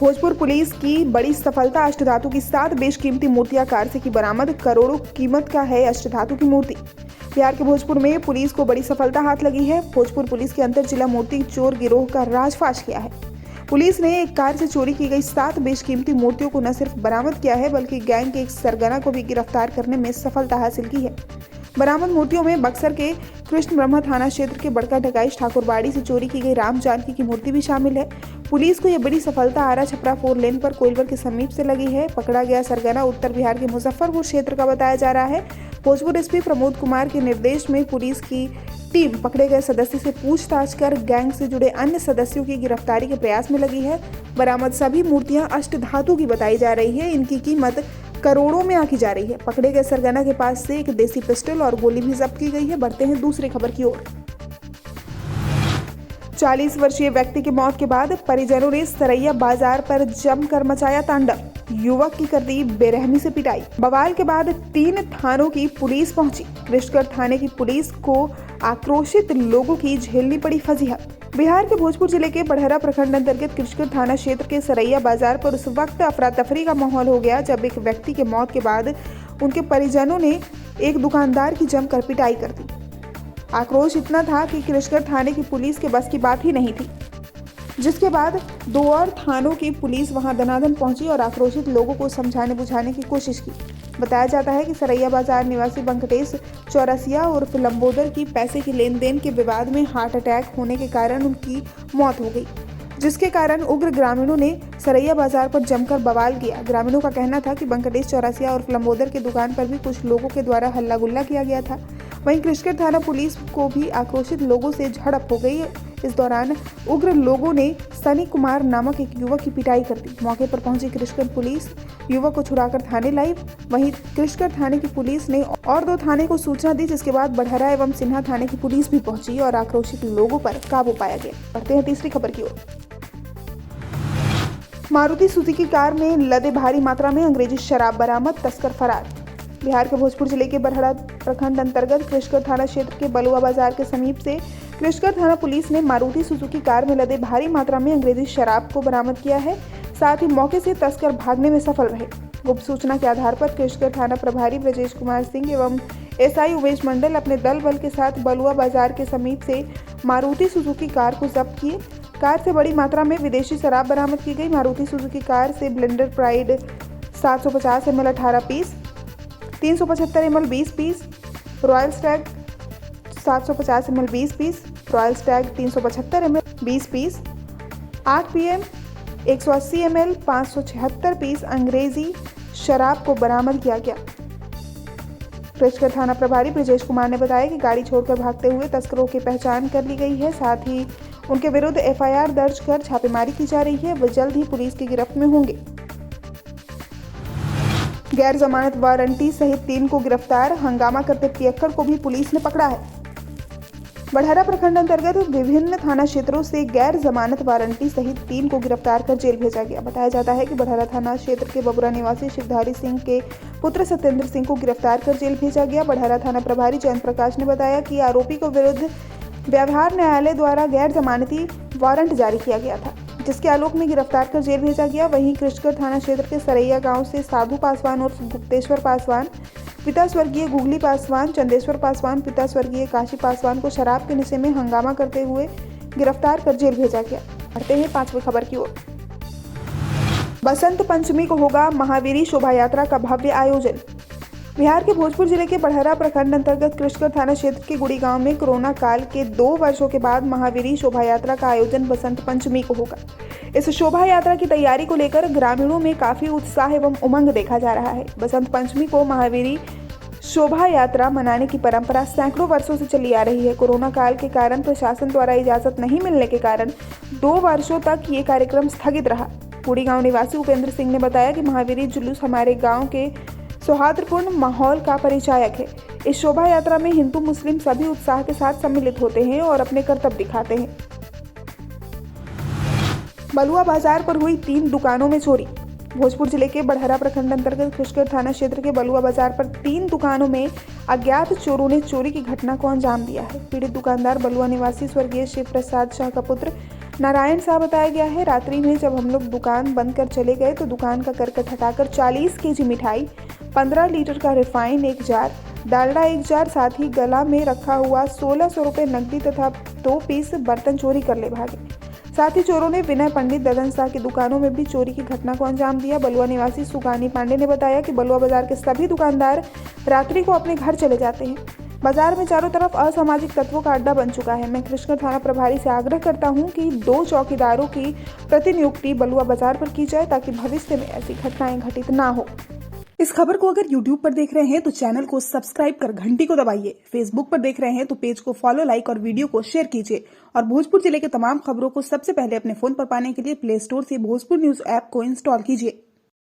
Bhojpur police की बड़ी सफलता, अष्टधातु की 7 बेशकीमती मूर्तियां कार से की बरामद। करोड़ों कीमत का है अष्टधातु की मूर्ति। बिहार के भोजपुर में पुलिस को बड़ी सफलता हाथ लगी है। भोजपुर पुलिस के अंतर जिला मूर्ति चोर गिरोह का राजफाश किया है। पुलिस ने एक कार से चोरी की गई 7 बेशकीमती मूर्तियों को न सिर्फ बरामद किया है, बल्कि गैंग के एक सरगना को भी गिरफ्तार करने में सफलता हासिल की है। बरामद मूर्तियों में बक्सर के कृष्ण ब्रह्मा थाना क्षेत्र के बड़का ढकाईश ठाकुरबाड़ी से चोरी की गई राम जानकी की मूर्ति भी शामिल है। पुलिस को यह बड़ी सफलता आरा छपरा 4 लेन पर कोइलवर के समीप से लगी है। पकड़ा गया सरगना उत्तर बिहार के मुजफ्फरपुर क्षेत्र का बताया जा रहा है। भोजपुर एसपी प्रमोद कुमार के निर्देश में पुलिस की टीम पकड़े गए सदस्य से पूछताछ कर गैंग से जुड़े अन्य सदस्यों की गिरफ्तारी के प्रयास में लगी है। बरामद सभी मूर्तियां अष्टधातु की बताई जा रही है। इनकी कीमत करोड़ों में आंकी जा रही है। पकड़े गए सरगना के पास से एक देसी पिस्टल और गोली भी जब्त की गई है। बढ़ते हैं दूसरी खबर की ओर। 40 वर्षीय व्यक्ति की मौत के बाद परिजनों ने सरैया बाजार पर जमकर मचाया तांडव। युवक की कर दी बेरहमी से पिटाई। बवाल के बाद 3 थानों की पुलिस पहुंची। कृष्णगढ़ थाने की पुलिस को आक्रोशित लोगों की झेलनी पड़ी फजीहत। बिहार के भोजपुर जिले के बड़हरा प्रखंड अंतर्गत कृष्णगढ़ थाना क्षेत्र के सरैया बाजार पर उस वक्त अफरा तफरी का माहौल हो गया जब एक व्यक्ति के मौत के बाद उनके परिजनों ने एक दुकानदार की जमकर पिटाई कर दी। आक्रोश इतना था कि कृष्णगढ़ थाने की पुलिस के बस की बात ही नहीं थी, जिसके बाद 2 और थानों की पुलिस वहां दनादन पहुंची और आक्रोशित लोगों को समझाने बुझाने की कोशिश की। बताया जाता है कि सरैया बाजार निवासी वेंकटेश चौरसिया उर्फ लंबोदर की पैसे की लेन देन के विवाद में हार्ट अटैक होने के कारण उनकी मौत हो गई, जिसके कारण उग्र ग्रामीणों ने सरैया बाजार पर जमकर बवाल किया। ग्रामीणों का कहना था कि वेंकटेश चौरसिया उर्फ लंबोदर की दुकान पर भी कुछ लोगों के द्वारा हल्ला गुल्ला किया गया था। वहीं कृष्णगढ़ थाना पुलिस को भी आक्रोशित लोगों से झड़प हो गई। इस दौरान उग्र लोगों ने सनी कुमार नामक एक युवक की पिटाई कर दी। मौके पर पहुंची कृष्णगढ़ पुलिस युवक को छुड़ाकर थाने लाई। वहीं कृष्णगढ़ थाने की पुलिस ने और 2 थाने को सूचना दी, जिसके बाद बड़हरा एवं सिन्हा थाने की पुलिस भी पहुंची और आक्रोशित लोगों पर काबू पाया गया। बढ़ते हैं तीसरी खबर की ओर। मारुति सुजुकी कार में लदे भारी मात्रा में अंग्रेजी शराब बरामद, तस्कर फरार। बिहार के भोजपुर जिले के बड़हरा प्रखंड अंतर्गत कृष्णगढ़ थाना क्षेत्र के बलुआ बाजार के समीप से कृष्णगढ़ थाना पुलिस ने मारुति सुजुकी कार में लदे भारी मात्रा में अंग्रेजी शराब को बरामद किया है। साथ ही मौके से तस्कर भागने में सफल रहे। गुप्त सूचना के आधार पर कृष्णगढ़ थाना प्रभारी ब्रजेश कुमार सिंह एवं एसआई उमेश मंडल अपने दल बल के साथ बलुआ बाजार के समीप से मारुति सुजुकी कार को जब्त किए। कार से बड़ी मात्रा में विदेशी शराब बरामद की गई। मारुति सुजुकी कार से Blender Pride 750 ml 18 piece, 375 ml 20 piece, Royal Stag 750 ml 20 piece, Royal Stag 375 ml 20 piece, 8 PM 180 ml 576 piece अंग्रेजी शराब को बरामद किया गया। कृष्णगढ़ थाना प्रभारी ब्रजेश कुमार ने बताया कि गाड़ी छोड़कर भागते हुए तस्करों की पहचान कर ली गई है। साथ ही उनके विरुद्ध FIR दर्ज कर छापेमारी की जा रही है। वह जल्द ही पुलिस की गिरफ्त में होंगे। गैर जमानत वारंटी सहित 3 को गिरफ्तार। हंगामा करते पियक्कड़ को भी पुलिस ने पकड़ा है। बड़हरा प्रखंड अंतर्गत विभिन्न थाना क्षेत्रों से गैर जमानत वारंटी सहित 3 को गिरफ्तार कर जेल भेजा गया। बताया जाता है कि बड़हरा थाना क्षेत्र के बबुरा निवासी शिवधारी सिंह के पुत्र सत्येंद्र सिंह को गिरफ्तार कर जेल भेजा गया। बड़हरा थाना प्रभारी जयंत प्रकाश ने बताया कि आरोपी को विरुद्ध व्यवहार न्यायालय द्वारा गैर जमानती वारंट जारी किया गया था, जिसके आलोक में गिरफ्तार कर जेल भेजा गया। वहीं कृष्णगढ़ थाना क्षेत्र के सरैया गांव से साधु पासवान उर्फ गुप्तेश्वर पासवान, पिता स्वर्गीय गुगली पासवान, चंदेश्वर पासवान, पिता स्वर्गीय काशी पासवान को शराब के नशे में हंगामा करते हुए गिरफ्तार कर जेल भेजा गया। बढ़ते हैं 5वीं खबर की ओर। बसंत पंचमी को होगा महावीरी शोभा यात्रा का भव्य आयोजन। बिहार के भोजपुर जिले के बड़हरा प्रखंड अंतर्गत कृष्णगढ़ थाना क्षेत्र के गुड़ी गांव में कोरोना काल के 2 वर्षों के बाद महावीरी शोभा यात्रा का आयोजन बसंत पंचमी को होगा। इस शोभा यात्रा की तैयारी को लेकर ग्रामीणों में काफी उत्साह एवं उमंग देखा जा रहा है। बसंत पंचमी को महावीरी शोभा यात्रा मनाने की परंपरा सैकड़ों वर्षों से चली आ रही है। कोरोना काल के कारण प्रशासन द्वारा इजाजत नहीं मिलने के कारण 2 वर्षों तक ये कार्यक्रम स्थगित रहा। गुड़ी गांव निवासी उपेंद्र सिंह ने बताया कि महावीरी जुलूस हमारे गाँव के सौहार्दपूर्ण माहौल का परिचायक है। इस शोभा यात्रा में हिंदू मुस्लिम सभी उत्साह के साथ सम्मिलित होते हैं और अपने कर्तव्य दिखाते हैं। बलुआ बाजार पर हुई 3 दुकानों में चोरी। भोजपुर जिले के बड़हरा प्रखंड अंतर्गत कृष्णगढ़ थाना क्षेत्र के बलुआ बाजार पर 3 दुकानों में अज्ञात चोरों ने चोरी की घटना को अंजाम दिया है। पीड़ित दुकानदार बलुआ निवासी स्वर्गीय शिव प्रसाद शाह का पुत्र नारायण शाह बताया गया है। रात्रि में जब हम लोग दुकान बंद कर चले गए तो दुकान का करकट हटाकर 40 केजी मिठाई, 15 लीटर का रिफाइन 1 जार, डालडा 1 जार, साथ ही गला में रखा हुआ 1600 रुपये नकदी तथा 2 पीस बर्तन चोरी कर ले भागे। साथ ही चोरों ने विनय पंडित, ददन शाह की दुकानों में भी चोरी की घटना को अंजाम दिया। बलुआ निवासी सुगानी पांडे ने बताया कि बलुआ बाजार के सभी दुकानदार रात्रि को अपने घर चले जाते हैं। बाजार में चारों तरफ असामाजिक तत्वों का अड्डा बन चुका है। मैं कृष्णगढ़ थाना प्रभारी से आग्रह करता हूं कि 2 चौकीदारों की प्रतिनियुक्ति बलुआ बाजार पर की जाए ताकि भविष्य में ऐसी घटनाएं घटित ना हो। इस खबर को अगर YouTube पर देख रहे हैं तो चैनल को सब्सक्राइब कर घंटी को दबाइए। फेसबुक पर देख रहे हैं तो पेज को फॉलो, लाइक और वीडियो को शेयर कीजिए। और भोजपुर जिले के तमाम खबरों को सबसे पहले अपने फोन पर पाने के लिए प्ले स्टोर से भोजपुर न्यूज ऐप को इंस्टॉल कीजिए।